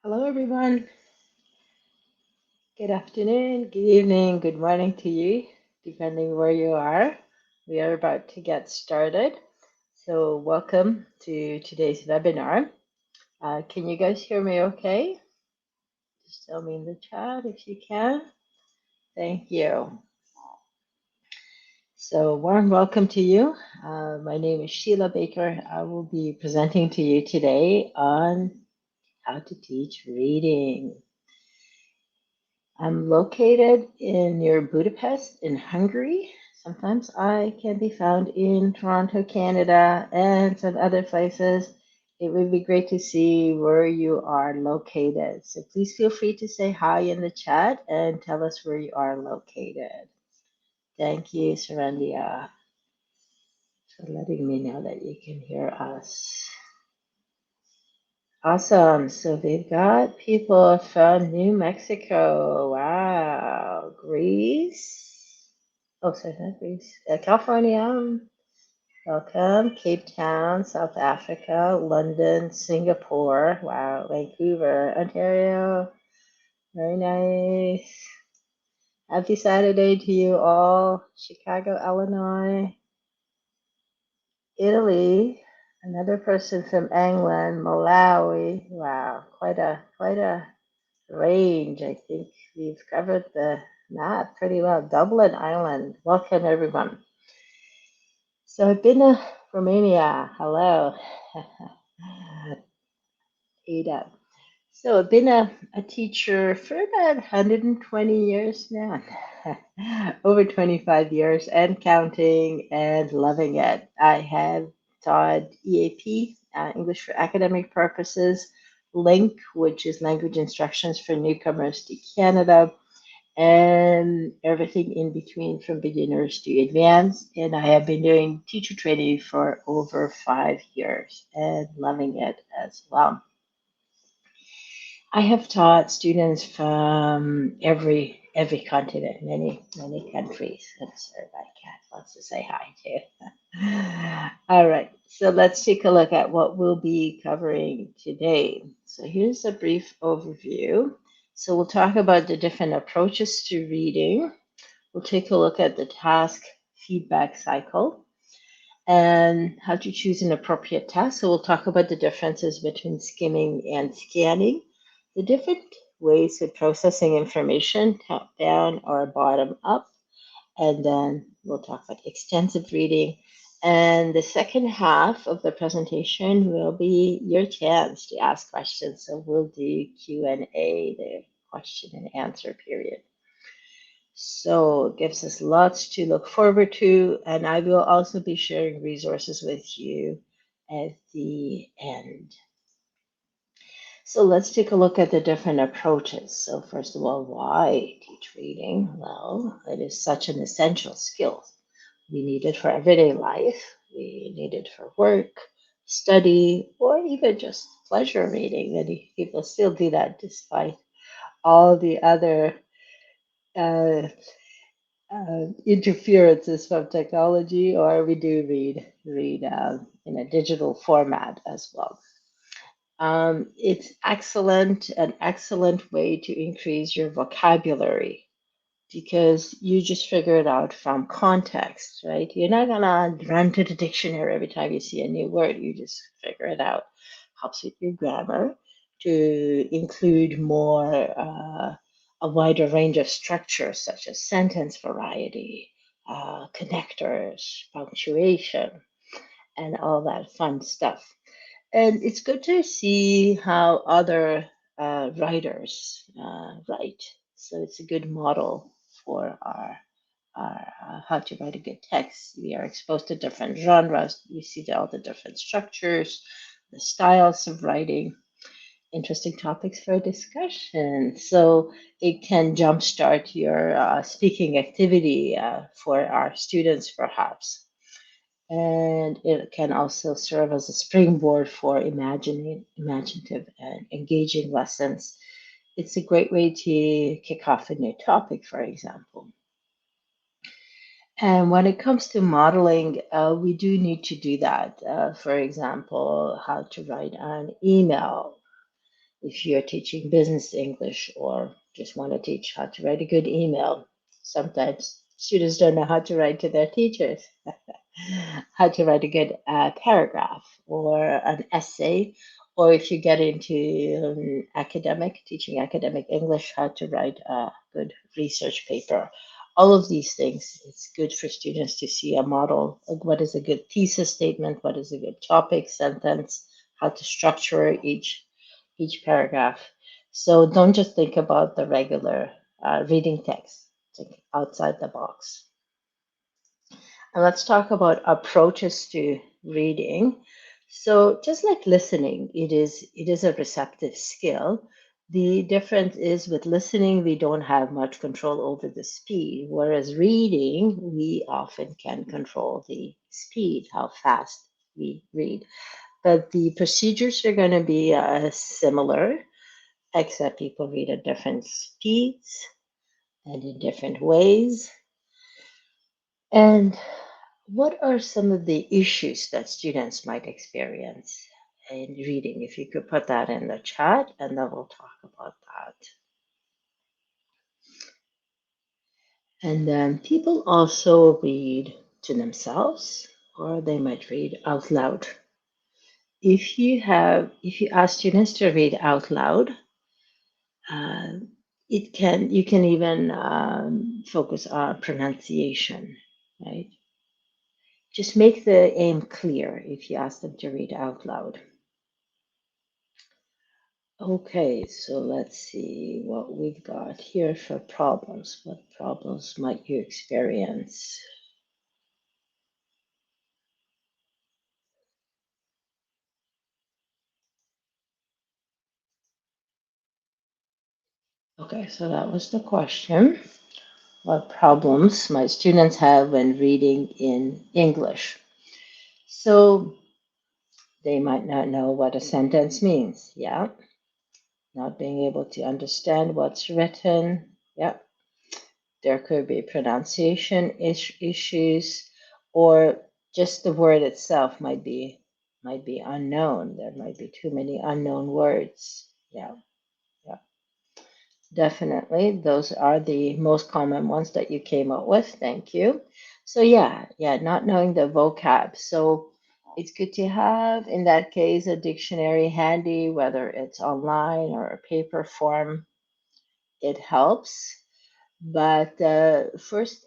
Hello, everyone. Good afternoon, good evening, good morning to you, depending where you are. We are about to get started. So, welcome to today's webinar. Can you guys hear me okay? Just tell me in the chat if you can. Thank you. So, warm welcome to you. My name is Sheila Baker. I will be presenting to you today on how to teach reading. I'm located in near Budapest in Hungary. Sometimes I can be found in Toronto, Canada, and some other places. It would be great to see where you are located. So please feel free to say hi in the chat and tell us where you are located. Thank you, Sarandia, for letting me know that you can hear us. Awesome. So we've got people from New Mexico. Wow. Greece. Oh, sorry, not Greece. California. Welcome. Cape Town, South Africa, London, Singapore. Wow. Vancouver, Ontario. Very nice. Happy Saturday to you all. Chicago, Illinois. Italy. Another person from England, Malawi. Wow. Quite a range. I think we've covered the map pretty well. Dublin Island. Welcome, everyone. So I've been to Romania. Hello. Ada. So I've been a teacher for about 120 years now. Over 25 years and counting and loving it. I have taught EAP, English for Academic Purposes, LINK, which is Language Instructions for Newcomers to Canada, and everything in between from beginners to advanced. And I have been doing teacher training for over 5 years and loving it as well. I have taught students from every continent, many countries. I'm sorry, my cat wants to say hi too. All right, so let's take a look at what we'll be covering today. So here's a brief overview. So we'll talk about the different approaches to reading. We'll take a look at the task feedback cycle and how to choose an appropriate task. So we'll talk about the differences between skimming and scanning, the different ways of processing information, top down or bottom up, and then we'll talk about extensive reading. And the second half of the presentation will be your chance to ask questions. So we'll do Q&A, the question and answer period. So it gives us lots to look forward to, and I will also be sharing resources with you at the end. So let's take a look at the different approaches. So first of all, why teach reading? Well, it is such an essential skill. We need it for everyday life. We need it for work, study, or even just pleasure reading. Many people still do that despite all the other uh, interferences from technology, or we do read in a digital format as well. It's an excellent way to increase your vocabulary because you just figure it out from context, right? You're not gonna run to the dictionary every time you see a new word. You just figure it out. Helps with your grammar to include more a wider range of structures such as sentence variety, connectors, punctuation, and all that fun stuff. And it's good to see how other writers write. So it's a good model for our how to write a good text. We are exposed to different genres. We see all the different structures, the styles of writing, interesting topics for discussion. So it can jumpstart your speaking activity for our students, perhaps. And it can also serve as a springboard for imaginative and engaging lessons. It's a great way to kick off a new topic, for example. And when it comes to modeling, we do need to do that. For example, how to write an email, If you're teaching business English or just want to teach how to write a good email, sometimes students don't know how to write to their teachers, how to write a good paragraph or an essay, or if you get into academic, teaching academic English, how to write a good research paper. All of these things, it's good for students to see a model of what is a good thesis statement, what is a good topic sentence, how to structure each paragraph. So don't just think about the regular reading text. Think outside the box. And let's talk about approaches to reading. So just like listening, it is a receptive skill. The difference is with listening, we don't have much control over the speed, whereas reading, we often can control the speed, how fast we read. But the procedures are going to be similar, except people read at different speeds and in different ways. And what are some of the issues that students might experience in reading? If you could put that in the chat, and then we'll talk about that. And then people also read to themselves, or they might read out loud. If you ask students to read out loud, uh, you can even focus on pronunciation, right? Just make the aim clear if you ask them to read out loud. Okay, so let's see what we've got here for problems. What problems might you experience? Okay, so that was the question. What problems might students have when reading in English? So they might not know what a sentence means. Yeah, not being able to understand what's written. Yeah, there could be pronunciation issues, or just the word itself might be unknown. There might be too many unknown words. Yeah, yeah, definitely. Those are the most common ones that you came up with. Thank you. So yeah, not knowing the vocab. So it's good to have, in that case, a dictionary handy, whether it's online or a paper form. It helps. But first,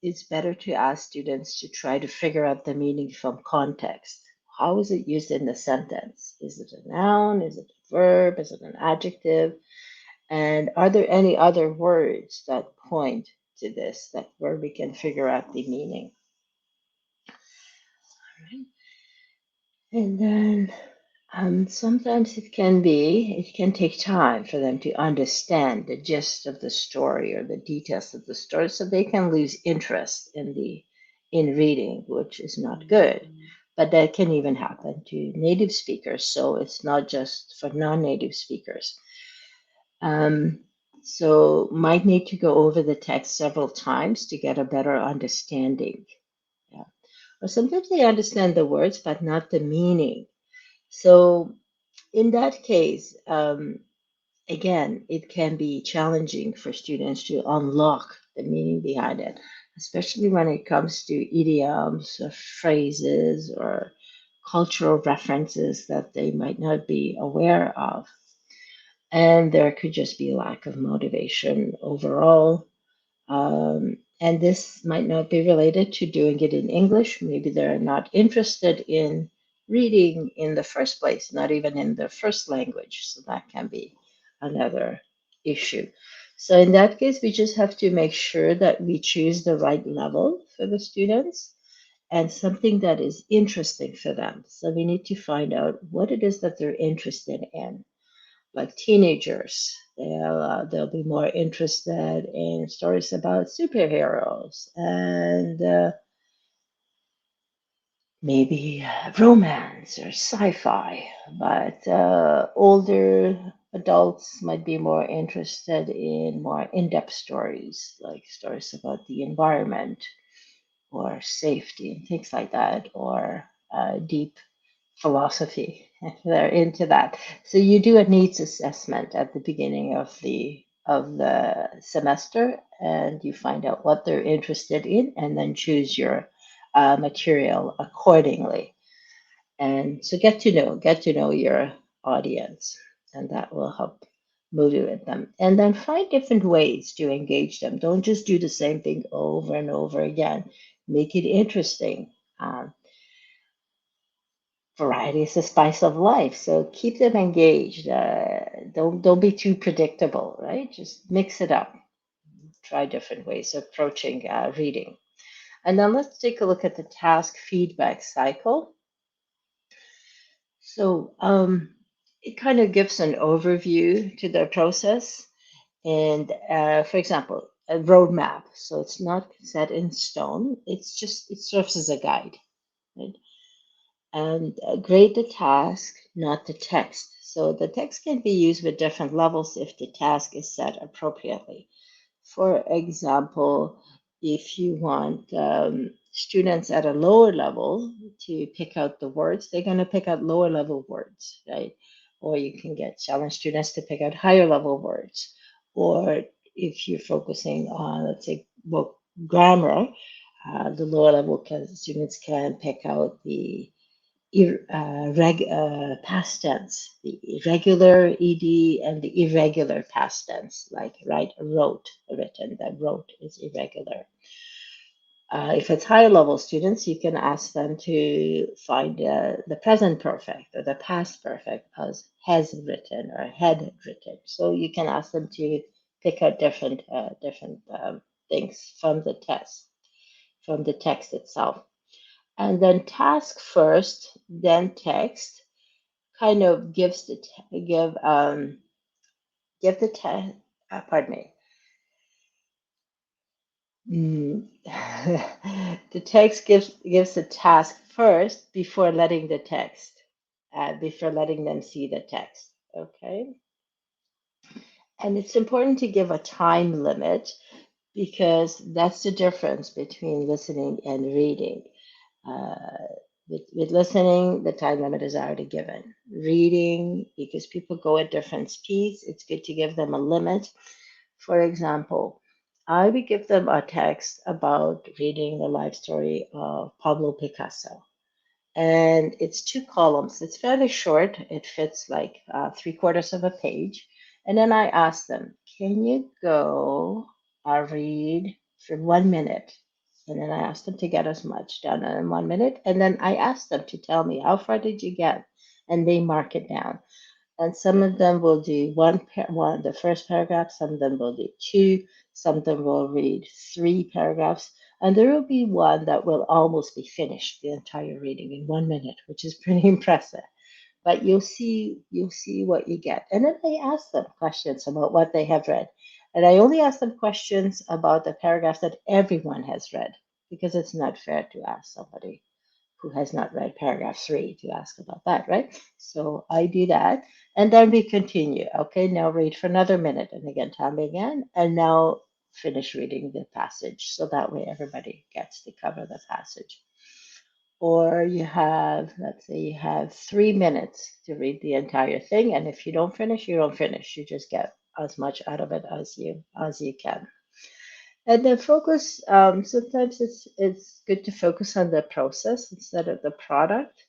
it's better to ask students to try to figure out the meaning from context. How is it used in the sentence? Is it a noun? Is it a verb? Is it an adjective? And are there any other words that point to this that where we can figure out the meaning? All right. And then sometimes it can take time for them to understand the gist of the story or the details of the story, so they can lose interest in reading, which is not good. But that can even happen to native speakers, so it's not just for non-native speakers. Um, so might need to go over the text several times to get a better understanding. Yeah. Or sometimes they understand the words, but not the meaning. So in that case, again, it can be challenging for students to unlock the meaning behind it, especially when it comes to idioms or phrases or cultural references that they might not be aware of. And there could just be a lack of motivation overall. And this might not be related to doing it in English. Maybe they're not interested in reading in the first place, not even in the first language. So that can be another issue. So in that case, we just have to make sure that we choose the right level for the students and something that is interesting for them. So we need to find out what it is that they're interested in, like teenagers. They'll be more interested in stories about superheroes and maybe romance or sci-fi. But older adults might be more interested in more in-depth stories, like stories about the environment or safety and things like that, or deep philosophy. They're into that. So you do a needs assessment at the beginning of the semester, and you find out what they're interested in, and then choose your material accordingly. And so get to know your audience, and that will help motivate them. And then find different ways to engage them. Don't just do the same thing over and over again. Make it interesting. Variety is the spice of life, so keep them engaged. Don't be too predictable, right? Just mix it up. Try different ways of approaching reading. And then let's take a look at the task feedback cycle. So it kind of gives an overview to the process. And for example, a roadmap. So it's not set in stone. It serves as a guide, right? And grade the task, not the text. So the text can be used with different levels if the task is set appropriately. For example, if you want students at a lower level to pick out the words, they're going to pick out lower level words, right? Or you can get challenge students to pick out higher level words. Or if you're focusing on, let's say, book grammar, the lower level students can pick out the past tense, the irregular ed and the irregular past tense, like wrote, written. That wrote is irregular. If it's higher level students, you can ask them to find the present perfect or the past perfect as has written or had written. So you can ask them to pick out different things from the test, from the text itself. And then task first, then text kind of gives the give the test. Pardon me. Mm. The text gives the task first before letting them see the text. Okay, and it's important to give a time limit because that's the difference between listening and reading. Uh, with listening, the time limit is already given. Reading, because people go at different speeds, it's good to give them a limit. For example, I would give them a text about reading the life story of Pablo Picasso. And it's two columns. It's fairly short. It fits like three-quarters of a page. And then I ask them, can you go read for 1 minute? And then I ask them to get as much done in 1 minute. And then I ask them to tell me, how far did you get? And they mark it down. And some of them will do the first paragraph, some of them will do two, some of them will read three paragraphs, and there will be one that will almost be finished the entire reading in 1 minute, which is pretty impressive. But you'll see what you get. And then I ask them questions about what they have read. And I only ask them questions about the paragraphs that everyone has read, because it's not fair to ask somebody who has not read paragraph 3 to ask about that, right? So I do that. And then we continue. Okay, now read for another minute. And again, tell me again. And now finish reading the passage. So that way everybody gets to cover the passage. Or you have, let's say you have 3 minutes to read the entire thing. And if you don't finish, you don't finish. You just get as much out of it as you can. And then focus. Sometimes it's good to focus on the process instead of the product.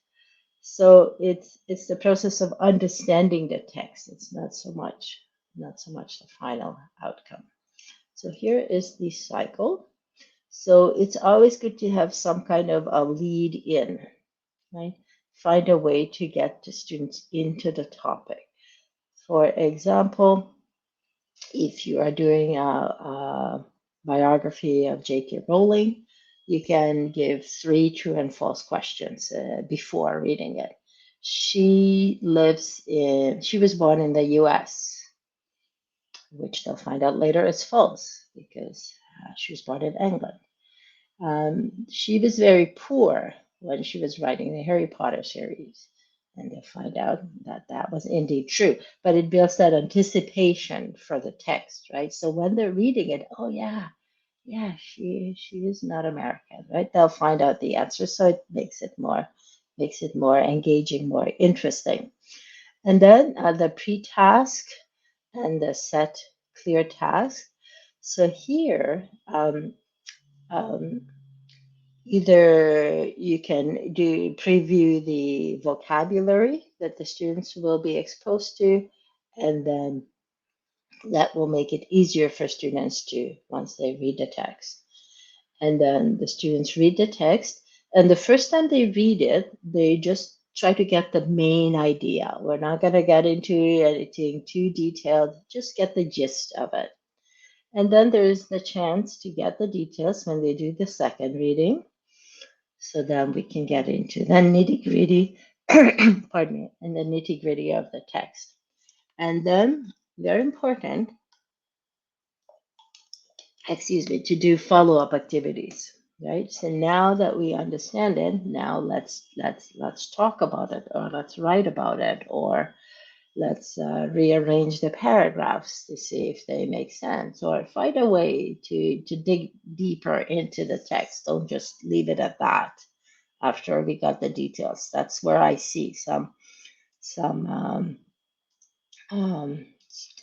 So it's the process of understanding the text. It's not so much the final outcome. So here is the cycle. So it's always good to have some kind of a lead in, right? Find a way to get the students into the topic. For example, if you are doing a biography of J.K. Rowling, you can give three true and false questions before reading it. She was born in the US, which they'll find out later is false because she was born in England. She was very poor when she was writing the Harry Potter series. And they'll find out that that was indeed true. But it builds that anticipation for the text, right? So when they're reading it, oh yeah, yeah, she is not American, right? They'll find out the answer, so it makes it more makes it more engaging, more interesting. And then the pre-task and the set clear task. So here, um, either you can do preview the vocabulary that the students will be exposed to, and then that will make it easier for students to once they read the text. And then the students read the text, and the first time they read it, they just try to get the main idea. We're not going to get into anything too detailed, just get the gist of it. And then there's the chance to get the details when they do the second reading. So then we can get into the nitty gritty, pardon me, and the nitty gritty of the text. And then, very important, excuse me, to do follow-up activities, right? So now that we understand it, now let's talk about it, or let's write about it, or let's rearrange the paragraphs to see if they make sense, or find a way to dig deeper into the text. Don't just leave it at that after we got the details. That's where I see some um,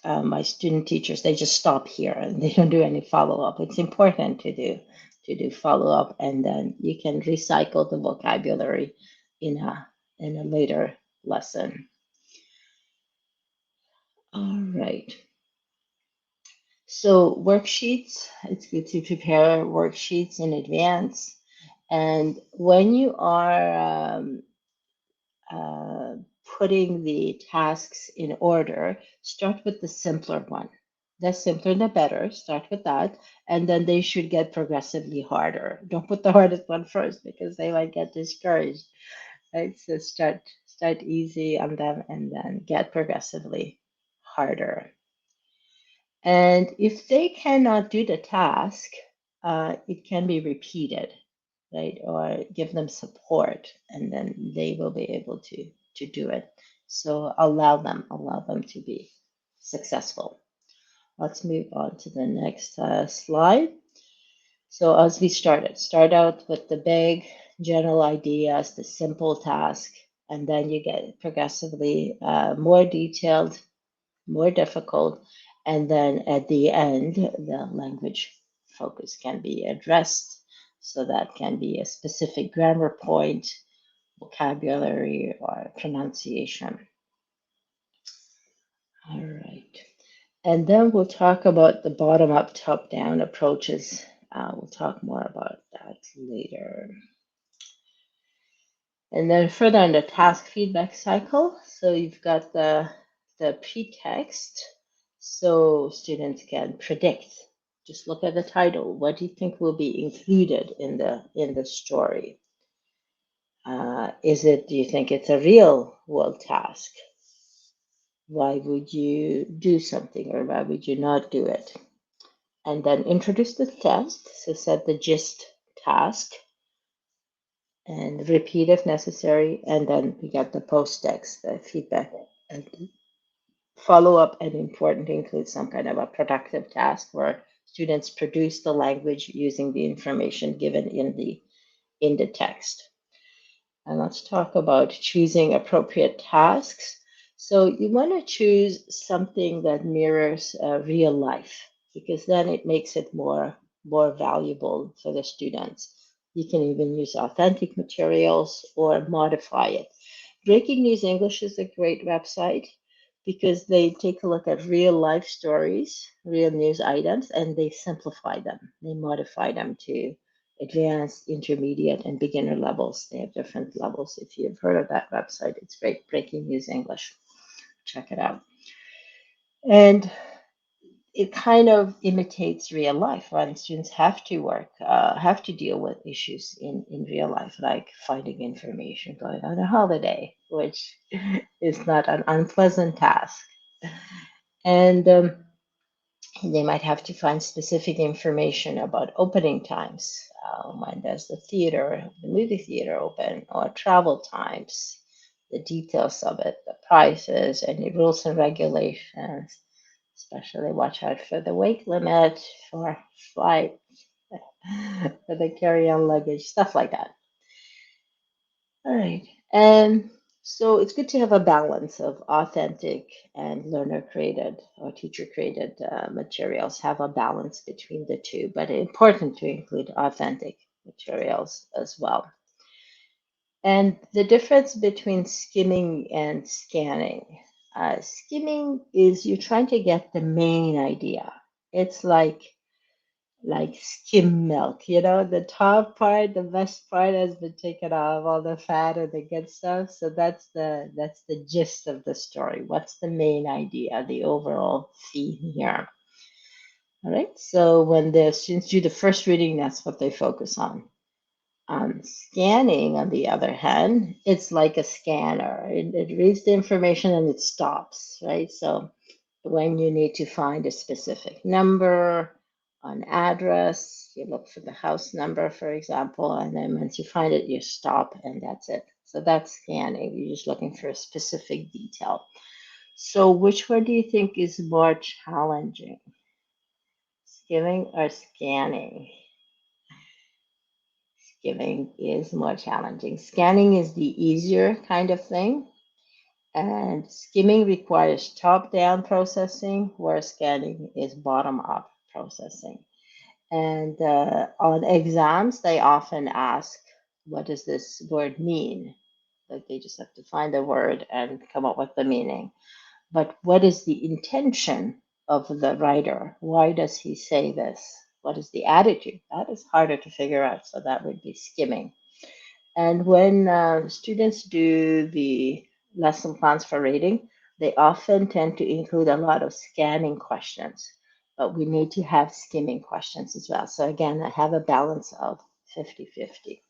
my student teachers, they just stop here and they don't do any follow up. It's important to do follow up, and then you can recycle the vocabulary in a later lesson. All right. So worksheets, it's good to prepare worksheets in advance. And when you are uh, putting the tasks in order, start with the simpler one. The simpler, the better. Start with that. And then they should get progressively harder. Don't put the hardest one first because they might get discouraged. Right? So start easy on them and then get progressively harder. And if they cannot do the task, it can be repeated, right? Or give them support, and then they will be able to do it. So allow them to be successful. Let's move on to the next slide. So as we start out with the big general ideas, the simple task, and then you get progressively more detailed, more difficult. And then at the end, the language focus can be addressed. So that can be a specific grammar point, vocabulary, or pronunciation. All right. And then we'll talk about the bottom up, top down approaches. We'll talk more about that later. And then further in the task feedback cycle, so you've got the pretext, so students can predict. Just look at the title. What do you think will be included in the story? Do you think it's a real world task? Why would you do something, or why would you not do it? And then introduce the test, so set the gist task and repeat if necessary. And then we got the post text, the feedback and follow up, and important to include some kind of a productive task where students produce the language using the information given in the text. And let's talk about choosing appropriate tasks. So you want to choose something that mirrors real life, because then it makes it more valuable for the students. You can even use authentic materials or modify it. Breaking News English is a great website because they take a look at real life stories, real news items, and they simplify them. They modify them to advanced, intermediate, and beginner levels. They have different levels. If you've heard of that website, it's great. Breaking News English. Check it out. And it kind of imitates real life, right? Students have to deal with issues in real life, like finding information, going on a holiday, which is not an unpleasant task. And they might have to find specific information about opening times. When does the movie theater open, or travel times, the details of it, the prices, any rules and regulations. Especially watch out for the weight limit for flight, for the carry-on luggage, stuff like that. All right. And so it's good to have a balance of authentic and learner created or teacher created materials, have a balance between the two, but important to include authentic materials as well. And the difference between skimming and scanning. Skimming is you're trying to get the main idea. It's like skim milk, the top part, the best part has been taken off, all the fat and the good stuff. So that's the gist of the story. What's the main idea, the overall theme here? All right. So when the students do the first reading, that's what they focus on. Scanning, on the other hand, it's like a scanner. It reads the information and it stops, right? So when you need to find a specific number, an address, you look for the house number, for example, and then once you find it, you stop and that's it. So that's scanning. You're just looking for a specific detail. So which one do you think is more challenging, skimming or scanning? Skimming is more challenging. Scanning is the easier kind of thing, and skimming requires top-down processing, where scanning is bottom-up processing. And on exams, they often ask, what does this word mean? Like they just have to find the word and come up with the meaning. But what is the intention of the writer? Why does he say this? What is the attitude? That is harder to figure out. So that would be skimming. And when students do the lesson plans for reading, they often tend to include a lot of scanning questions, but we need to have skimming questions as well. So again, I have a balance of 50-50.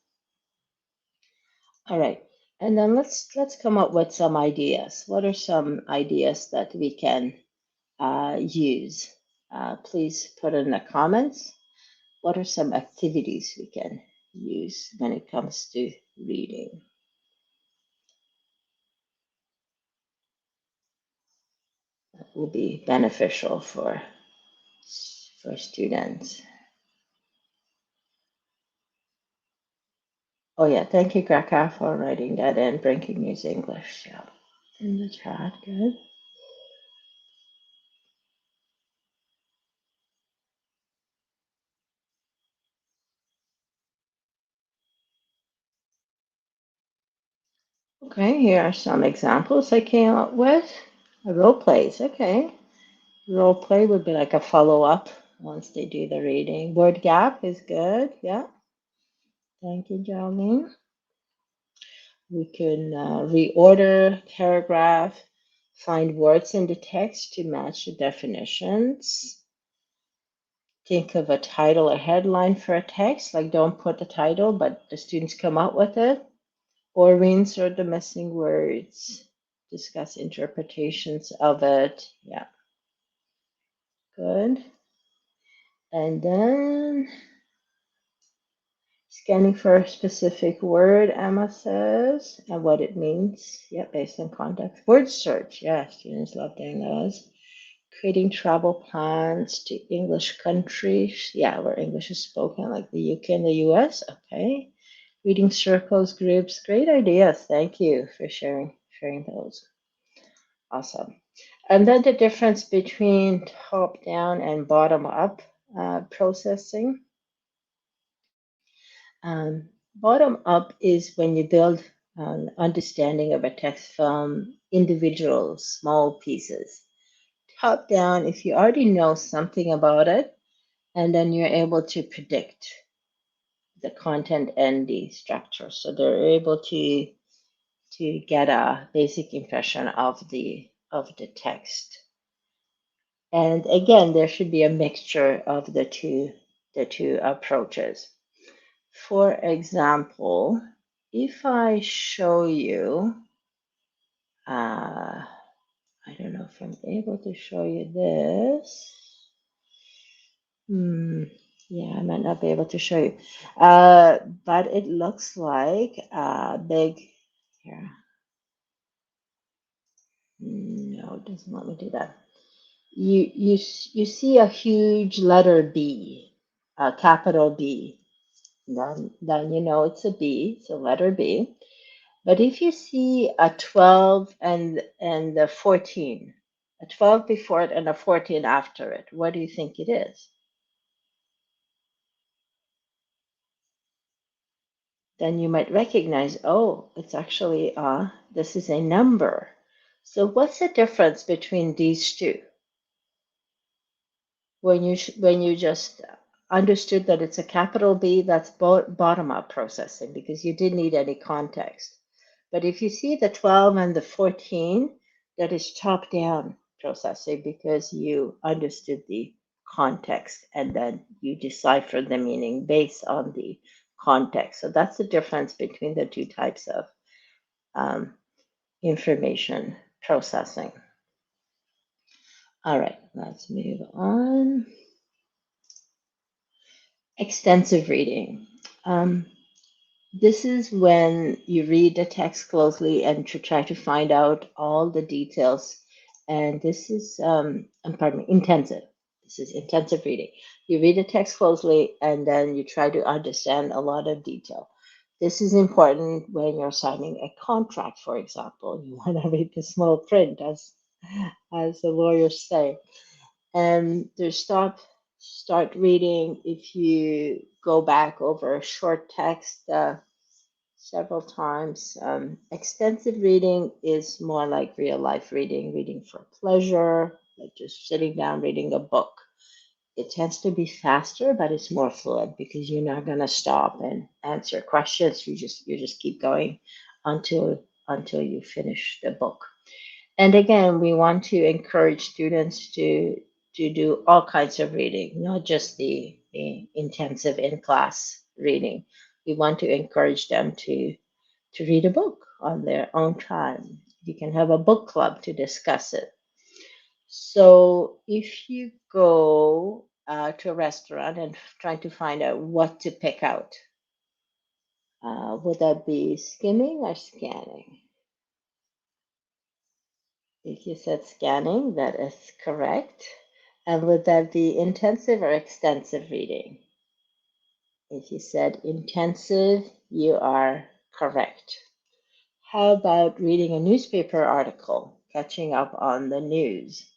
All right. And then let's come up with some ideas. What are some ideas that we can use? Please put in the comments. What are some activities we can use when it comes to reading? Will be beneficial for students. Oh yeah, thank you, Graka, for writing that in. Breaking News English. Yeah, in the chat. Good. Okay, here are some examples I came up with. Role plays. Okay, role play would be like a follow up once they do the reading. Word gap is good. Yeah. Thank you, Jolene. We can reorder paragraph, find words in the text to match the definitions. Think of a title or headline for a text, like don't put the title, but the students come up with it. Or reinsert the missing words, discuss interpretations of it. Yeah, good. And then scanning for a specific word, Emma says, and what it means. Yeah, based on context. Word search. Yeah, students love doing those. Creating travel plans to English countries. Yeah, where English is spoken, like the UK and the US. Okay. Reading circles, groups. Great ideas. Thank you for sharing those. Awesome. And then the difference between top down and bottom up processing. Bottom up is when you build an understanding of a text from individual small pieces. Top down, if you already know something about it, and then you're able to predict the content and the structure. So they're able to get a basic impression of the text. And again, there should be a mixture of the two approaches. For example, if I show you, I don't know if I'm able to show you this. Yeah, I might not be able to show you. But it looks like a big, here. No, it doesn't let me do that. You see a huge letter B, a capital B. Then you know it's a B, it's a letter B. But if you see a 12 and a 14, a 12 before it and a 14 after it, what do you think it is? Then you might recognize, oh, it's actually this is a number. So what's the difference between these two? When you just understood that it's a capital B, that's bottom up processing because you didn't need any context. But if you see the 12 and the 14, that is top down processing because you understood the context and then you decipher the meaning based on the context. So that's the difference between the two types of um, information processing. All right, let's move on. Extensive reading. Um, this is when you read the text closely and to try to find out all the details. And this is, pardon me, intensive. This is intensive reading. You read the text closely and then you try to understand a lot of detail. This is important when you're signing a contract, for example. You want to read the small print, as the lawyers say. And to start reading, if you go back over a short text several times. Extensive reading is more like real life reading, reading for pleasure, like just sitting down reading a book. It tends to be faster, but it's more fluid because you're not going to stop and answer questions. You just keep going until you finish the book. And again, we want to encourage students to do all kinds of reading, not just the intensive in class reading. We want to encourage them to read a book on their own time. You can have a book club to discuss it. So if you go to a restaurant and trying to find out what to pick out, would that be skimming or scanning? If you said scanning, that is correct. And would that be intensive or extensive reading? If you said intensive, you are correct. How about reading a newspaper article, catching up on the news?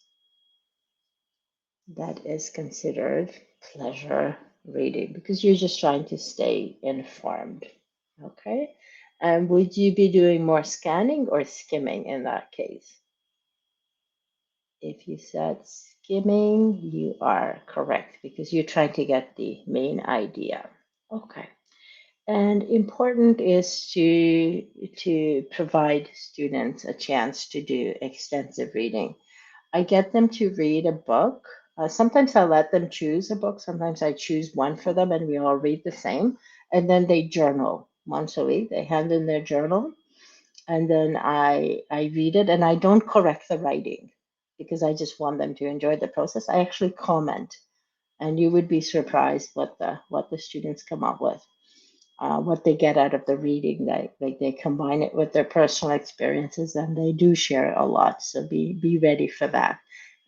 That is considered pleasure reading because you're just trying to stay informed. Okay. And would you be doing more scanning or skimming in that case? If you said skimming, you are correct because you're trying to get the main idea. Okay. And important is to provide students a chance to do extensive reading. I get them to read a book. Sometimes I let them choose a book. Sometimes I choose one for them and we all read the same. And then they journal once a week. They hand in their journal and then I read it and I don't correct the writing because I just want them to enjoy the process. I actually comment and you would be surprised what the students come up with, what they get out of the reading. They combine it with their personal experiences, and they do share a lot. So be ready for that.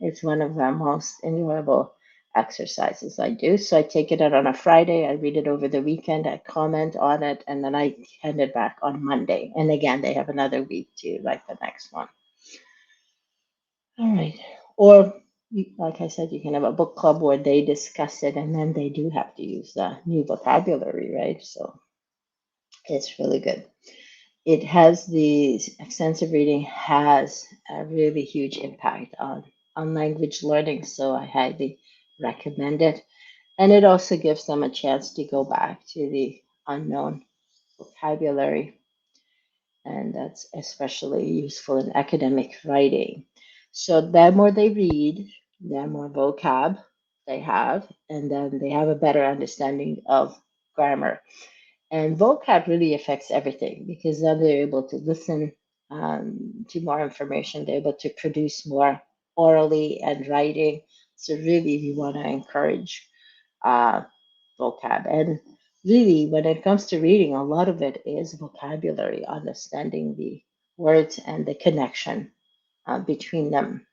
It's one of the most enjoyable exercises I do. So I take it out on a Friday, I read it over the weekend, I comment on it, and then I hand it back on Monday. And again, they have another week to write the next one. All right. Or like I said, you can have a book club where they discuss it and then they do have to use the new vocabulary, right? So it's really good. It has the extensive reading has a really huge impact on language learning, so I highly recommend it. And it also gives them a chance to go back to the unknown vocabulary, and that's especially useful in academic writing. So the more they read, the more vocab they have, and then they have a better understanding of grammar. And vocab really affects everything because then they're able to listen to more information. They're able to produce more orally and writing. So really, we want to encourage uh, vocab. And really, when it comes to reading, a lot of it is vocabulary, understanding the words and the connection between them.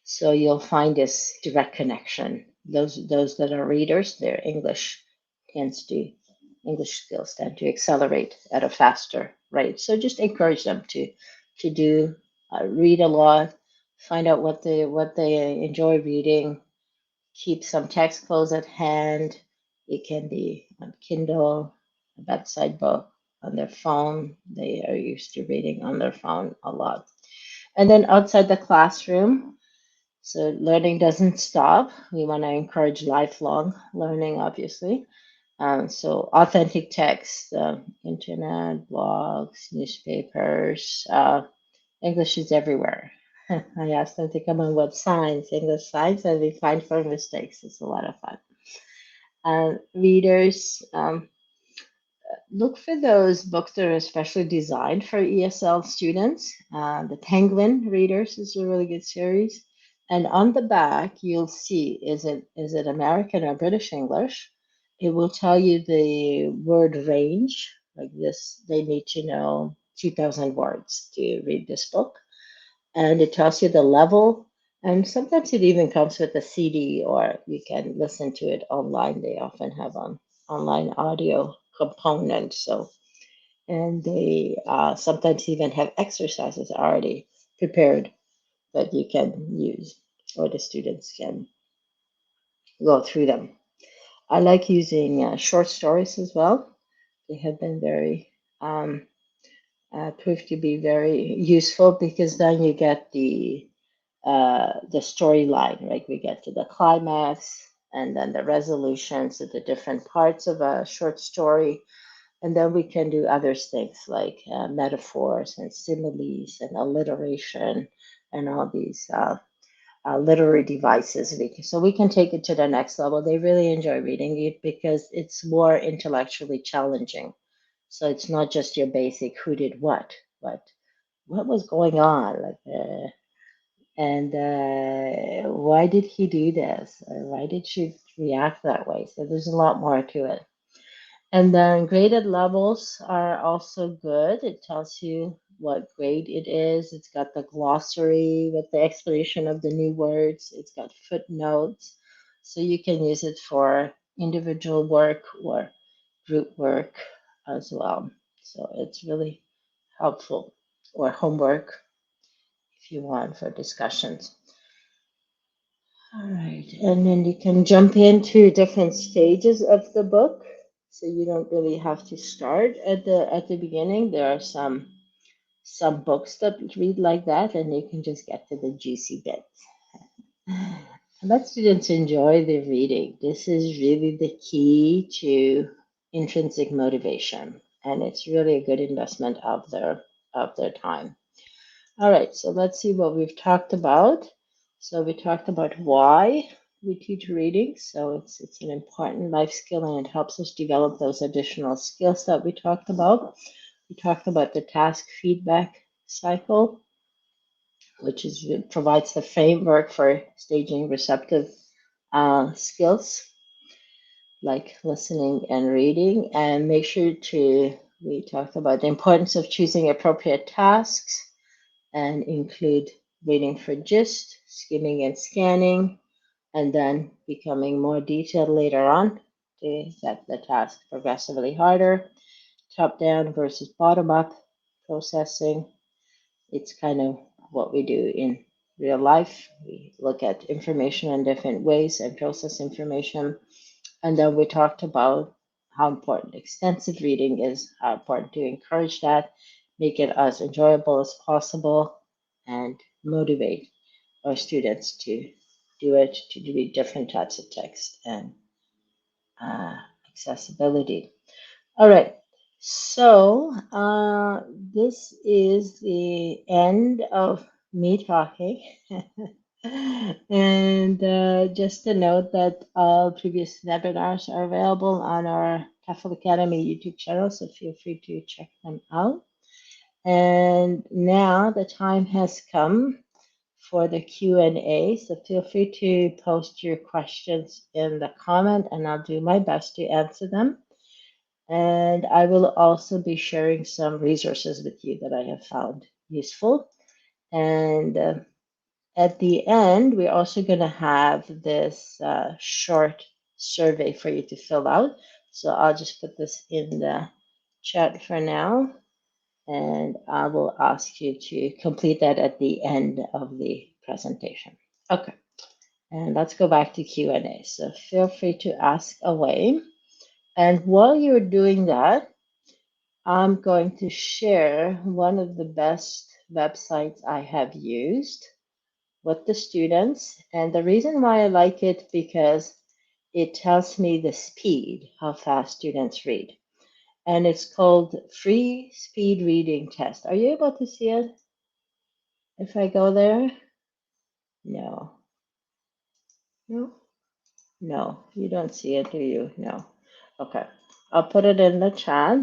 So you'll find this direct connection. Those that are readers, their English tends to English skills tend to accelerate at a faster rate. So just encourage them to do read a lot, find out what they enjoy reading, keep some text close at hand. It can be on Kindle, a bedside book, on their phone. They are used to reading on their phone a lot. And then outside the classroom, so learning doesn't stop. We want to encourage lifelong learning, obviously. So authentic text, internet, blogs, newspapers, English is everywhere. I asked them to come on what signs, English signs, and we find for mistakes. It's a lot of fun. Readers, look for those books that are especially designed for ESL students. The Penguin Readers is a really good series. And on the back, you'll see is it American or British English? It will tell you the word range. Like this, they need to know 2,000 words to read this book. And it tells you the level. And sometimes it even comes with a CD, or you can listen to it online. They often have an online audio component. So, and they sometimes even have exercises already prepared that you can use, or the students can go through them. I like using short stories as well. They have been very proved to be very useful, because then you get the storyline, right? We get to the climax and then the resolutions of the different parts of a short story. And then we can do other things like metaphors and similes and alliteration and all these literary devices. So we can take it to the next level. They really enjoy reading it because it's more intellectually challenging. So it's not just your basic who did but what was going on, like and why did he do this? Or why did she react that way? So there's a lot more to it. And then graded levels are also good. It tells you what grade it is. It's got the glossary with the explanation of the new words. It's got footnotes. So you can use it for individual work or group work as well. So it's really helpful, or homework if you want for discussions. All right, and then you can jump into different stages of the book, so you don't really have to start at the beginning. There are some books that read like that, and you can just get to the juicy bits. Let students enjoy the reading. This is really the key to intrinsic motivation, and it's really a good investment of their time. All right, so let's see what we've talked about. So we talked about why we teach reading. So it's an important life skill, and it helps us develop those additional skills that we talked about. We talked about the task feedback cycle, which is provides the framework for staging receptive skills like listening and reading. And make sure to we talked about the importance of choosing appropriate tasks and include reading for gist, skimming and scanning, and then becoming more detailed later on to set the task progressively harder. Top down versus bottom up processing. It's kind of what we do in real life. We look at information in different ways and process information. And then we talked about how important extensive reading is, how important to encourage that, make it as enjoyable as possible, and motivate our students to do it, to read different types of text and uh, accessibility. All right. So this is the end of me talking. And just to note that all previous webinars are available on our TEFL Academy YouTube channel, so feel free to check them out. And now the time has come for the Q&A, so feel free to post your questions in the comment, and I'll do my best to answer them. And I will also be sharing some resources with you that I have found useful. And at the end, we're also going to have this short survey for you to fill out. So I'll just put this in the chat for now, and I will ask you to complete that at the end of the presentation. Okay, and let's go back to Q&A. So feel free to ask away. And while you're doing that, I'm going to share one of the best websites I have used with the students. And the reason why I like it because it tells me the speed, how fast students read. And it's called Free Speed Reading Test. Are you able to see it if I go there? No. No? No, you don't see it, do you? No. Okay. I'll put it in the chat,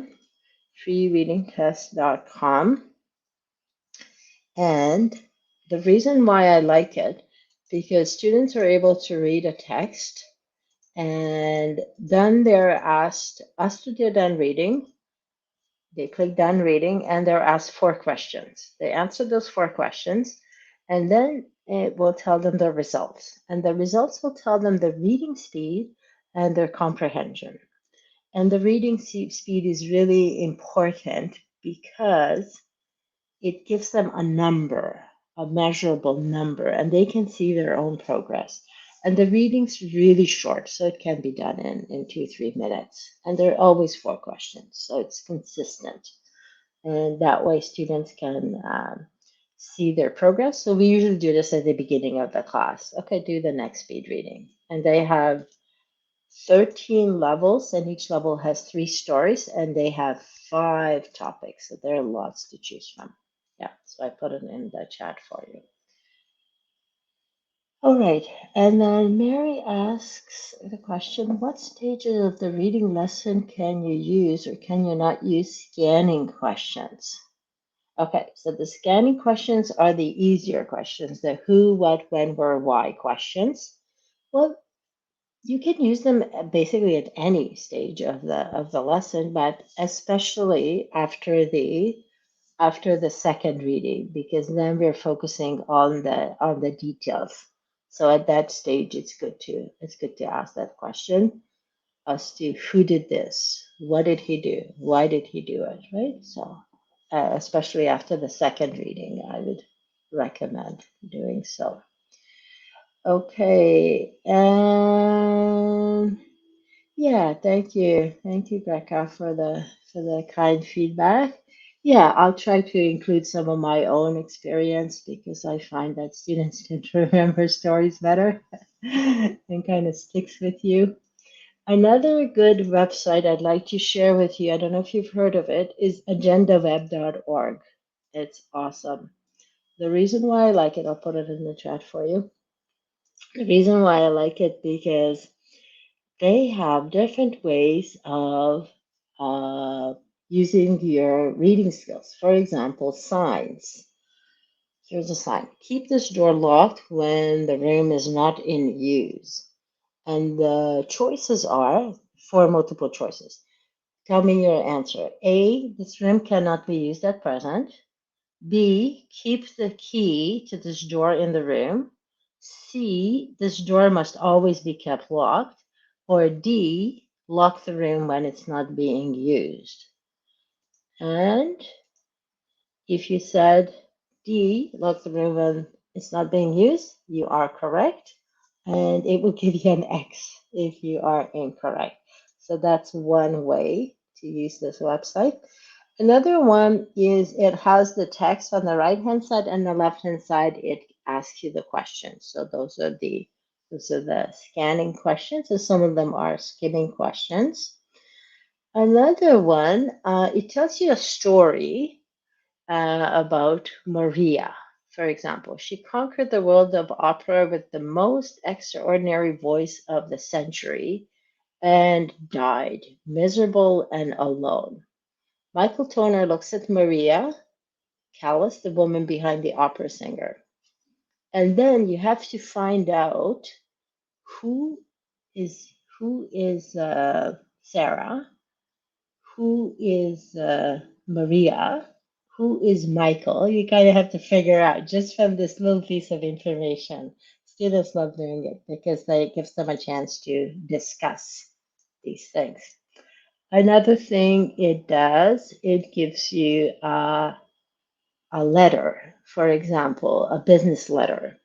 freereadingtest.com. And the reason why I like it, because students are able to read a text and then they're asked, after they're done reading, they click done reading and they're asked 4 questions. They answer those 4 questions and then it will tell them the results. And the results will tell them the reading speed and their comprehension. And the reading speed is really important because it gives them a number, a measurable number, and they can see their own progress. And the reading's really short, so it can be done in 2, 3 minutes. And there are always 4 questions, so it's consistent. And that way students can see their progress. So we usually do this at the beginning of the class. Okay, do the next speed reading. And they have 13 levels, and each level has 3 stories, and they have 5 topics. So there are lots to choose from. Yeah, so I put it in the chat for you. All right, and then Mary asks the question, what stages of the reading lesson can you use or can you not use scanning questions? Okay, so the scanning questions are the easier questions, the who, what, when, where, why questions. Well, you can use them basically at any stage of the lesson, but especially after the second reading, because then we're focusing on the details. So at that stage, it's good to ask that question as to who did this, what did he do, why did he do it, right? So especially after the second reading, I would recommend doing so. Okay, and yeah, thank you, Becca, for the kind feedback. Yeah, I'll try to include some of my own experience because I find that students tend to remember stories better and kind of sticks with you. Another good website I'd like to share with you, I don't know if you've heard of it, is agendaweb.org. It's awesome. The reason why I like it, I'll put it in the chat for you. The reason why I like it because they have different ways of uh, using your reading skills. For example, signs. Here's a sign. Keep this door locked when the room is not in use. And the choices are 4 multiple choices. Tell me your answer. A, this room cannot be used at present. B, keep the key to this door in the room. C, this door must always be kept locked. Or D, lock the room when it's not being used. And if you said D, lock the room when it's not being used, you are correct. And it will give you an X if you are incorrect. So that's one way to use this website. Another one is it has the text on the right hand side and the left hand side. It asks you the questions. So those are the scanning questions. So some of them are skimming questions. Another one, it tells you a story about Maria. For example, she conquered the world of opera with the most extraordinary voice of the century and died miserable and alone. Michael Toner looks at Maria Callas, the woman behind the opera singer. And then you have to find out who is Sarah, who is Maria, who is Michael. You kind of have to figure out just from this little piece of information. Students love doing it because it gives them a chance to discuss these things. Another thing it does, it gives you a letter, for example, a business letter.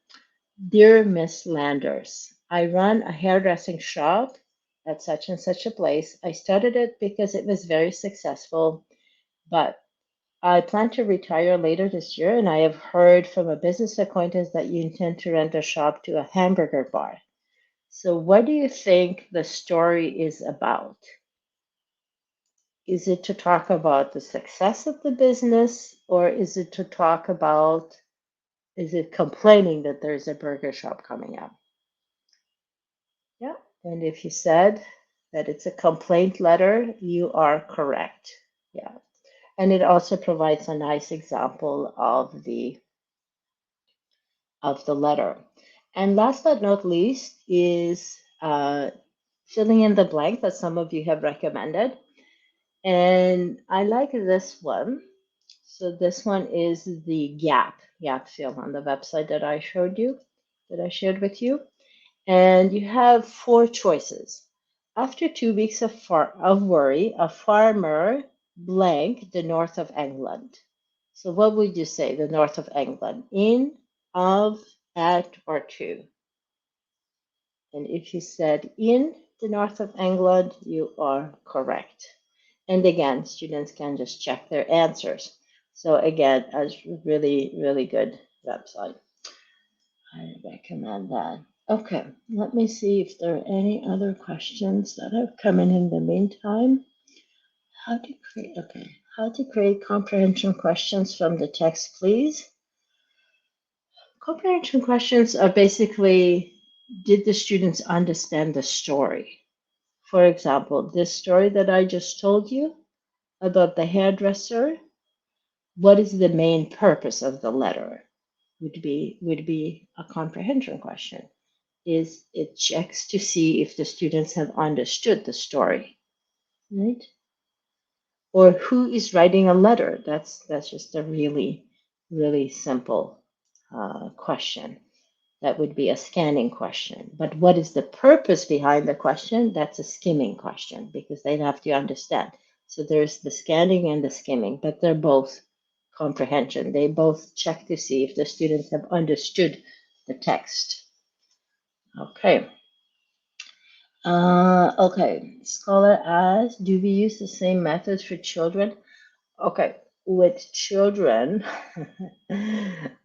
Dear Miss Landers, I run a hairdressing shop at such and such a place. I started it because it was very successful, but I plan to retire later this year, and I have heard from a business acquaintance that you intend to rent a shop to a hamburger bar. So, what do you think the story is about? Is it to talk about the success of the business, or is it to talk about, is it complaining that there's a burger shop coming up? Yeah. And if you said that it's a complaint letter, you are correct. Yeah. And it also provides a nice example of the letter. And last but not least is filling in the blank that some of you have recommended. And I like this one. So this one is the gap fill on the website that I showed you, that I shared with you. And you have four choices. After 2 weeks of worry, a farmer blank the north of England. So what would you say, the north of England? In, of, at, or to? And if you said in the north of England, you are correct. And again, students can just check their answers. So again, a really, really good website. I recommend that. Okay, let me see if there are any other questions that have come in the meantime. How to create comprehension questions from the text, please. Comprehension questions are basically, did the students understand the story? For example, this story that I just told you about the hairdresser, what is the main purpose of the letter? Would be a comprehension question. Is it checks to see if the students have understood the story, right? Or who is writing a letter? That's just a really, really simple question. That would be a scanning question. But what is the purpose behind the question? That's a skimming question because they'd have to understand. So there's the scanning and the skimming, but they're both comprehension. They both check to see if the students have understood the text. Okay. Okay. Scholar asks, do we use the same methods for children? Okay, with children,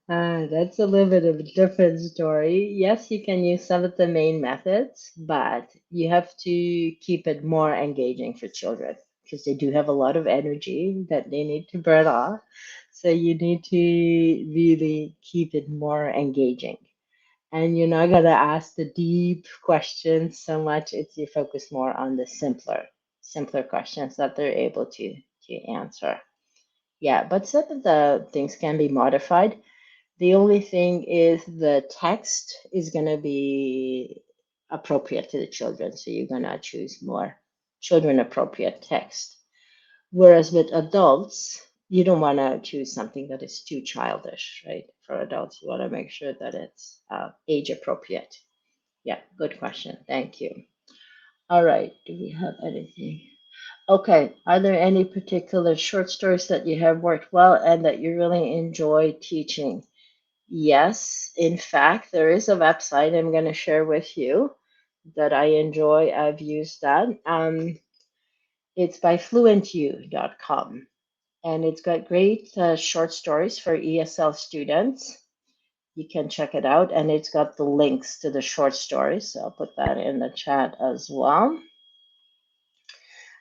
that's a little bit of a different story. Yes, you can use some of the main methods, but you have to keep it more engaging for children because they do have a lot of energy that they need to burn off. So you need to really keep it more engaging. And you're not going to ask the deep questions so much. It's you focus more on the simpler questions that they're able to answer. Yeah, but some of the things can be modified. The only thing is the text is going to be appropriate to the children. So you're going to choose more children appropriate text. Whereas with adults, you don't want to choose something that is too childish, right? For adults, you want to make sure that it's age appropriate. Yeah, good question. Thank you. All right. Do we have anything? Okay. Are there any particular short stories that you have worked well and that you really enjoy teaching? Yes. In fact, there is a website I'm going to share with you that I enjoy. I've used that. It's by fluentu.com, and it's got great short stories for ESL students. You can check it out, and it's got the links to the short stories. So I'll put that in the chat as well.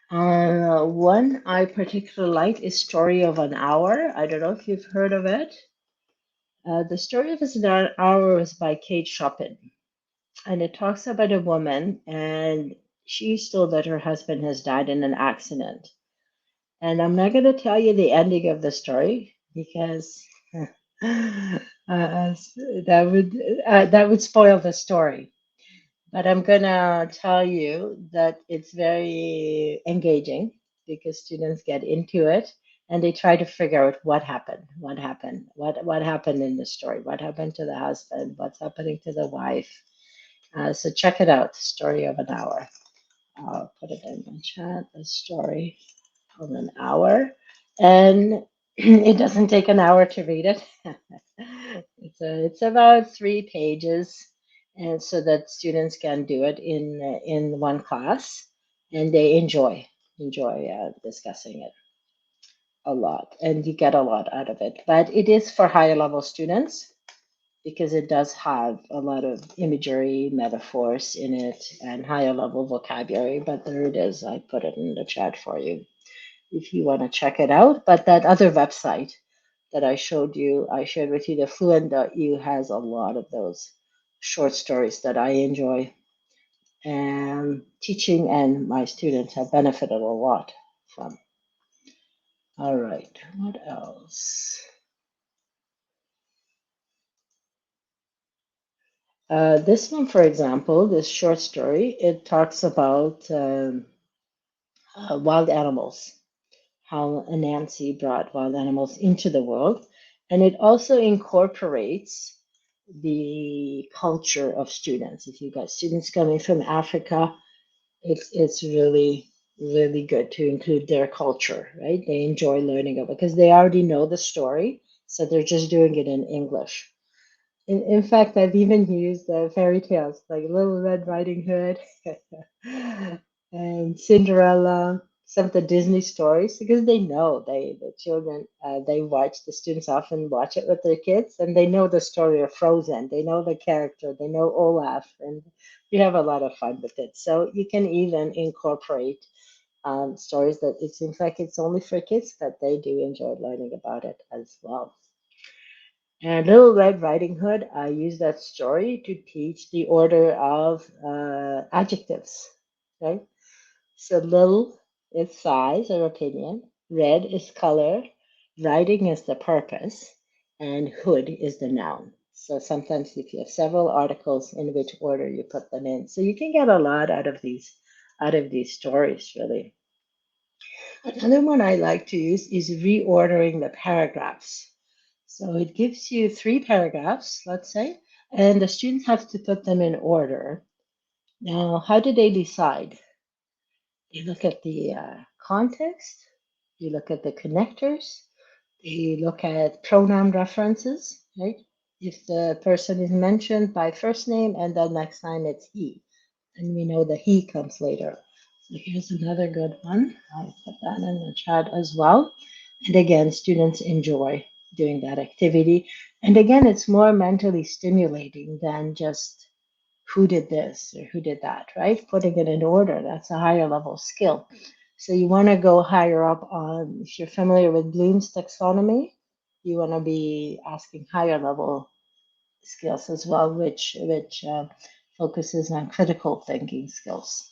One I particularly like is Story of an Hour. I don't know if you've heard of it. The Story of an Hour was by Kate Chopin, and it talks about a woman, and she's told that her husband has died in an accident. And I'm not going to tell you the ending of the story because that would spoil the story. But I'm gonna tell you that it's very engaging because students get into it and they try to figure out what happened in the story, what happened to the husband, what's happening to the wife. So check it out, Story of an Hour. I'll put it in the chat, a story of an hour. And it doesn't take an hour to read it. It's about 3 pages, and so that students can do it in one class, and they enjoy discussing it a lot, and you get a lot out of it. But it is for higher level students because it does have a lot of imagery, metaphors in it, and higher level vocabulary. But there it is. I put it in the chat for you if you want to check it out. But that other website that I shared with you, the fluent.u, has a lot of those short stories that I enjoy and teaching, and my students have benefited a lot from. All right, what else? This one, for example, this short story, it talks about wild animals, how Nancy brought wild animals into the world. And it also incorporates the culture of students. If you've got students coming from Africa, it's really good to include their culture, right? They enjoy learning about it because they already know the story, so they're just doing it in English. In fact, I've even used fairy tales like Little Red Riding Hood and Cinderella, some of the Disney stories, because they know the children they watch, the students often watch it with their kids, and they know the story of Frozen. They know the character. They know Olaf, and we have a lot of fun with it. So you can even incorporate stories that it seems like it's only for kids, but they do enjoy learning about it as well. And Little Red Riding Hood, I use that story to teach the order of adjectives, right? So little is size or opinion, red is color, riding is the purpose, and hood is the noun. So sometimes if you have several articles, in which order you put them in. So you can get a lot out of these stories, really. Another one I like to use is reordering the paragraphs. So it gives you 3 paragraphs, let's say, and the students have to put them in order. Now, how do they decide? They look at the context, you look at the connectors, they look at pronoun references, right? If the person is mentioned by first name and then next time it's he, and we know the he comes later. So here's another good one. I put that in the chat as well. And again, students enjoy doing that activity. And again, it's more mentally stimulating than just who did this or who did that, right? Putting it in order, that's a higher level skill. So you want to go higher up on, if you're familiar with Bloom's taxonomy, you want to be asking higher level skills as well, which focuses on critical thinking skills.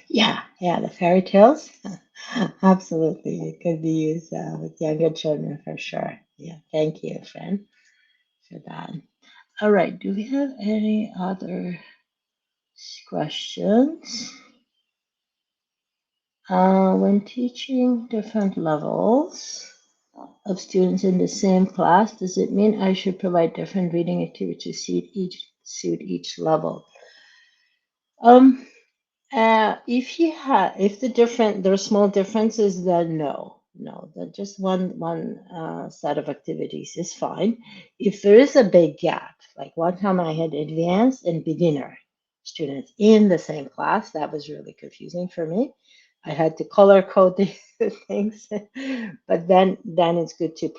Yeah, the fairy tales, absolutely, it could be used with younger children for sure. Yeah, thank you, friend, for that. All right, do we have any other questions? When teaching different levels of students in the same class, does it mean I should provide different reading activities to suit each level? Um, if there are small differences, then no, then just one set of activities is fine. If there is a big gap, like one time I had advanced and beginner students in the same class, that was really confusing for me. I had to color code the things, but then it's good to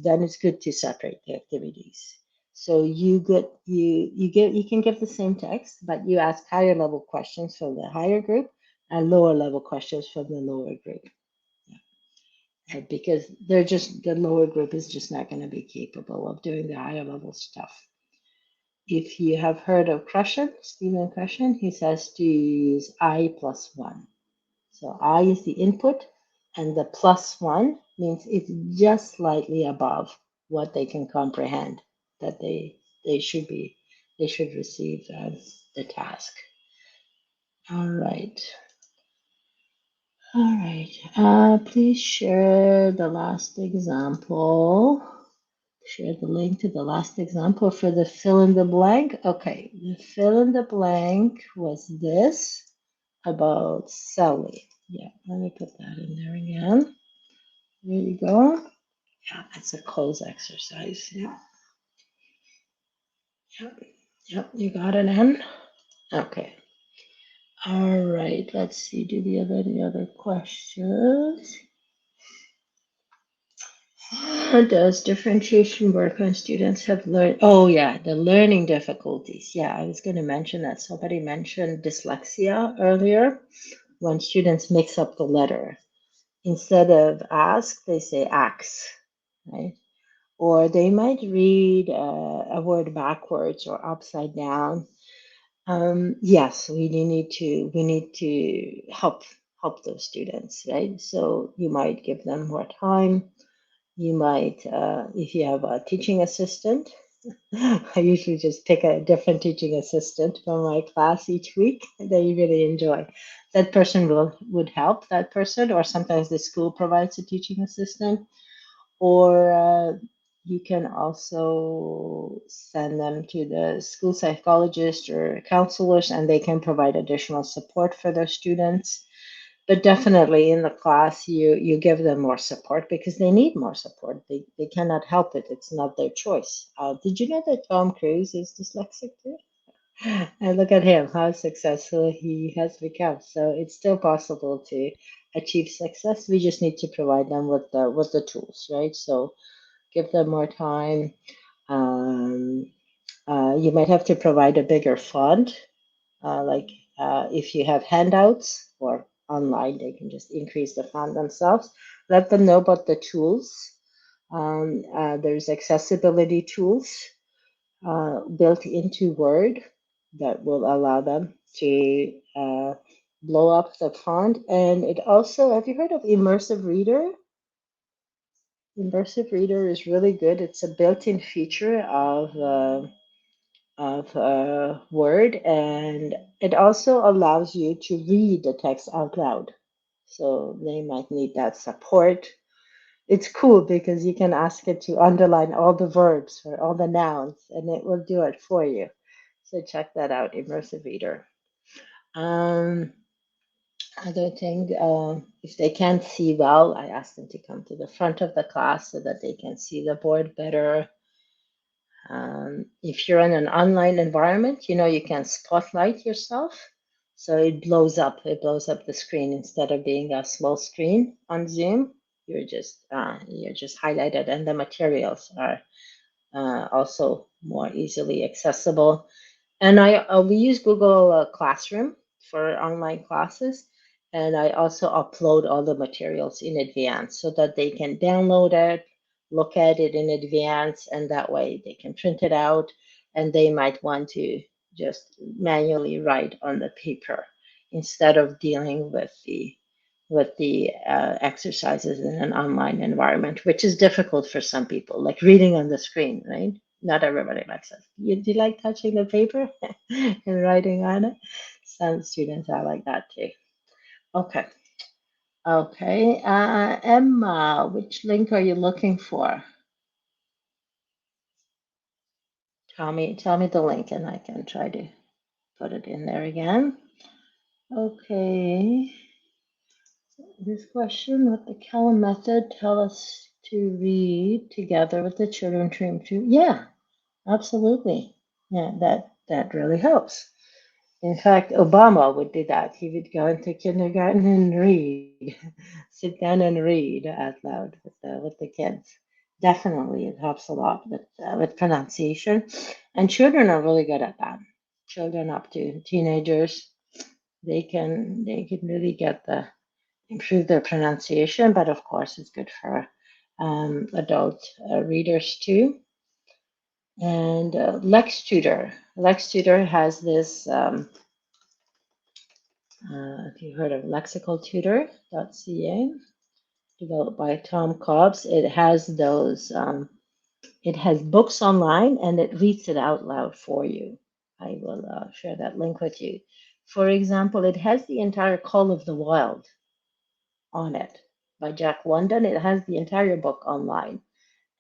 then it's good to separate the activities. So you can give the same text, but you ask higher level questions from the higher group and lower level questions from the lower group. Because the lower group is just not going to be capable of doing the higher level stuff. If you have heard of Krushen, Stephen Krushen, he says to use I plus one. So I is the input, and the plus one means it's just slightly above what they can comprehend that they should be they should receive the task. All right. All right. Please share the last example. share the link to the last example for the fill in the blank. Okay, the fill in the blank was this about Sally. Yeah, let me put that in there again. There you go. Yeah, it's a close exercise. Yeah, yeah, yeah. You got it in? Okay. All right. Let's see. Do we have any other questions? Does differentiation work when students have learned? Oh, yeah, the learning difficulties. Yeah, I was going to mention that. Somebody mentioned dyslexia earlier when students mix up the letter. Instead of ask, they say ax, right? Or they might read a word backwards or upside down. Yes, we need to help those students, right? So you might give them more time. You might, if you have a teaching assistant, I usually just pick a different teaching assistant for my class each week that I really enjoy. That person would help that person, or sometimes the school provides a teaching assistant, or you can also send them to the school psychologist or counselors, and they can provide additional support for their students. But definitely in the class, you give them more support because they need more support. They cannot help it. It's not their choice. Did you know that Tom Cruise is dyslexic too? And look at him, how successful he has become. So it's still possible to achieve success. We just need to provide them with the tools, right? So give them more time. Um, you might have to provide a bigger font, like if you have handouts or online, they can just increase the font themselves. Let them know about the tools. There's accessibility tools built into Word that will allow them to blow up the font. And it also, have you heard of Immersive Reader? Immersive Reader is really good. It's a built-in feature of Word, and it also allows you to read the text out loud. So they might need that support. It's cool because you can ask it to underline all the verbs or all the nouns, and it will do it for you. So check that out, Immersive Reader. Um, other thing, if they can't see well, I ask them to come to the front of the class so that they can see the board better. If you're in an online environment, you can spotlight yourself. So it blows up the screen instead of being a small screen on Zoom. You're just highlighted, and the materials are also more easily accessible. And we use Google Classroom for online classes, and I also upload all the materials in advance so that they can download it, look at it in advance, and that way they can print it out, and they might want to just manually write on the paper instead of dealing with the exercises in an online environment, which is difficult for some people, like reading on the screen, right? Not everybody likes it. Do you like touching the paper and writing on it? Some students are like that too. Okay. Okay. Emma, which link are you looking for? Tell me the link and I can try to put it in there again. Okay. This question, what the Kellum method tell us to read together with the children to improve? Yeah, absolutely. Yeah, that really helps. In fact, Obama would do that. He would go into kindergarten and read, sit down and read out loud with the kids. Definitely, it helps a lot with pronunciation, and children are really good at that. Children up to teenagers, they can really get the improve their pronunciation, but of course, it's good for adult readers too. And LexTutor has this. If you heard of lexicaltutor.ca, developed by Tom Cobbs, it has those. It has books online, and it reads it out loud for you. I will share that link with you. For example, it has the entire Call of the Wild on it by Jack London. It has the entire book online.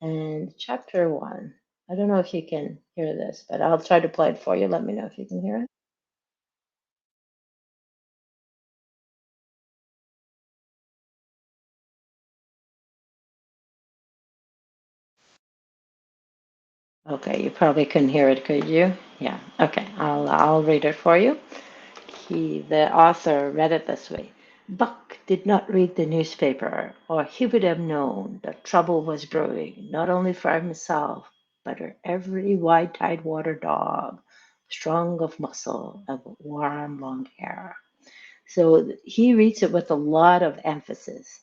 And chapter one. I don't know if you can hear this, but I'll try to play it for you. Let me know if you can hear it. Okay, you probably couldn't hear it, could you? Yeah. Okay, I'll read it for you. The author read it this way. Buck did not read the newspaper, or he would have known that trouble was brewing, not only for himself, but for every white tidewater dog, strong of muscle and with warm long hair. So he reads it with a lot of emphasis,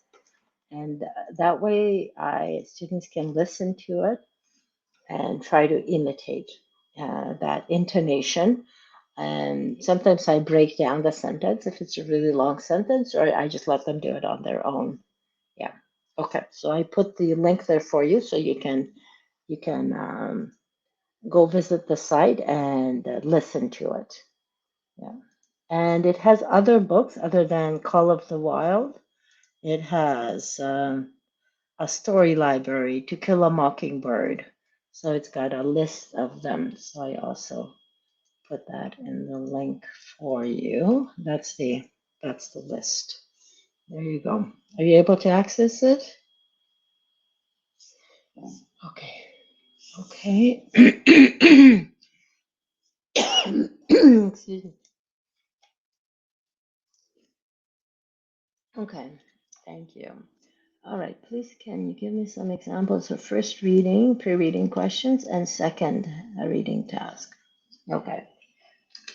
and that way, students can listen to it and try to imitate that intonation. And sometimes I break down the sentence if it's a really long sentence, or I just let them do it on their own. Yeah. Okay. So I put the link there for you, so you can go visit the site and listen to it. Yeah. And it has other books other than Call of the Wild. It has a story library, To Kill a Mockingbird. So it's got a list of them. So I also put that in the link for you. That's the list. There you go. Are you able to access it? Okay. Okay. Excuse me. Okay. Thank you. All right. Please, can you give me some examples of first reading, pre-reading questions, and second reading task? Okay.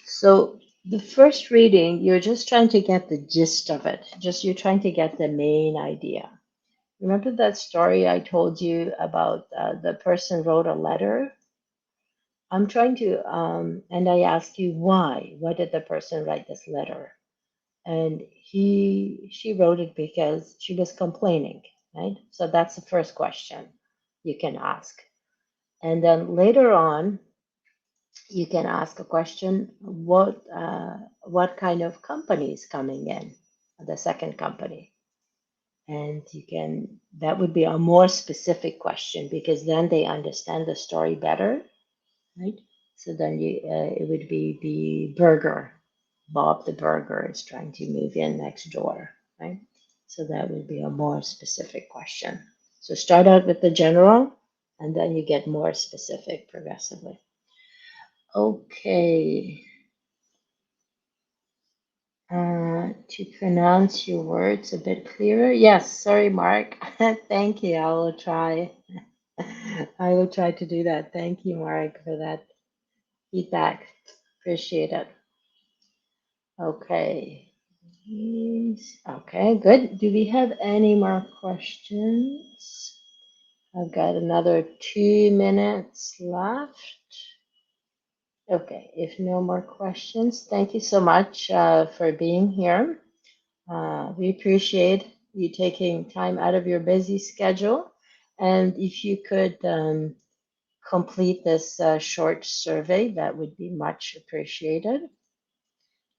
So the first reading, you're just trying to get the gist of it. Just you're trying to get the main idea. Remember that story I told you about the person wrote a letter? I'm trying to, and I asked you why. Why did the person write this letter? And she wrote it because she was complaining, right? So that's the first question you can ask. And then later on, you can ask a question, what kind of company is coming in, the second company? And you can, that would be a more specific question because then they understand the story better, right? So then it would be the burger. Bob the burger is trying to move in next door, right? So that would be a more specific question. So start out with the general, and then you get more specific progressively. Okay. To pronounce your words a bit clearer. Yes, sorry, Mark. Thank you. I will try. I will try to do that. Thank you, Mark, for that feedback. Appreciate it. Okay. Okay, good. Do we have any more questions? I've got another 2 minutes left. Okay, if no more questions, thank you so much for being here. We appreciate you taking time out of your busy schedule. And if you could complete this short survey, that would be much appreciated.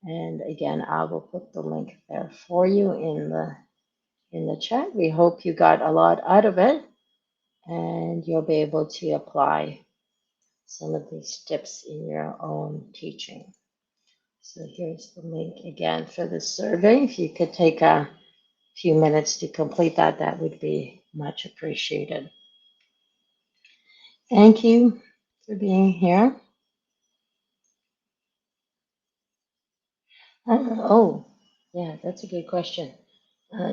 And again, I will put the link there for you in the chat. We hope you got a lot out of it and you'll be able to apply some of these tips in your own teaching. So here's the link again for the survey. If you could take a few minutes to complete that, that would be much appreciated. Thank you for being here. Oh, yeah, that's a good question.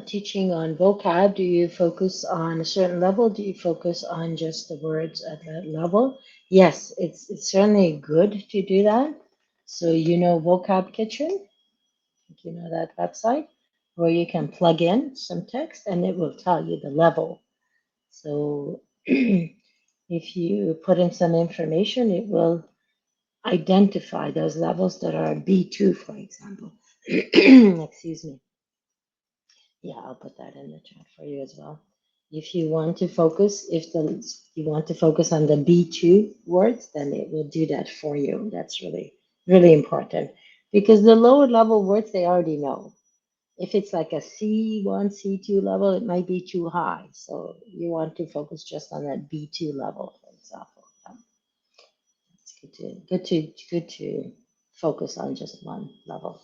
Teaching on vocab, do you focus on a certain level? Do you focus on just the words at that level? Yes, it's certainly good to do that. So you know Vocab Kitchen, if you know that website, where you can plug in some text and it will tell you the level. So if you put in some information, it will identify those levels that are B2, for example. Excuse me. Yeah, I'll put that in the chat for you as well. If you want to focus, if you want to focus on the B2 words, then it will do that for you. That's really, really important because the lower level words they already know. If it's like a C1, C2 level, it might be too high. So you want to focus just on that B2 level, for example. It's good to focus on just one level.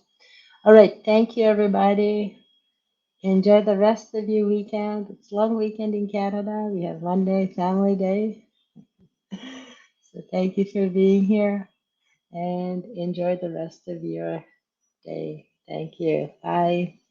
All right, thank you everybody. Enjoy the rest of your weekend. It's a long weekend in Canada. We have Monday, Family Day. So thank you for being here and enjoy the rest of your day. Thank you. Bye.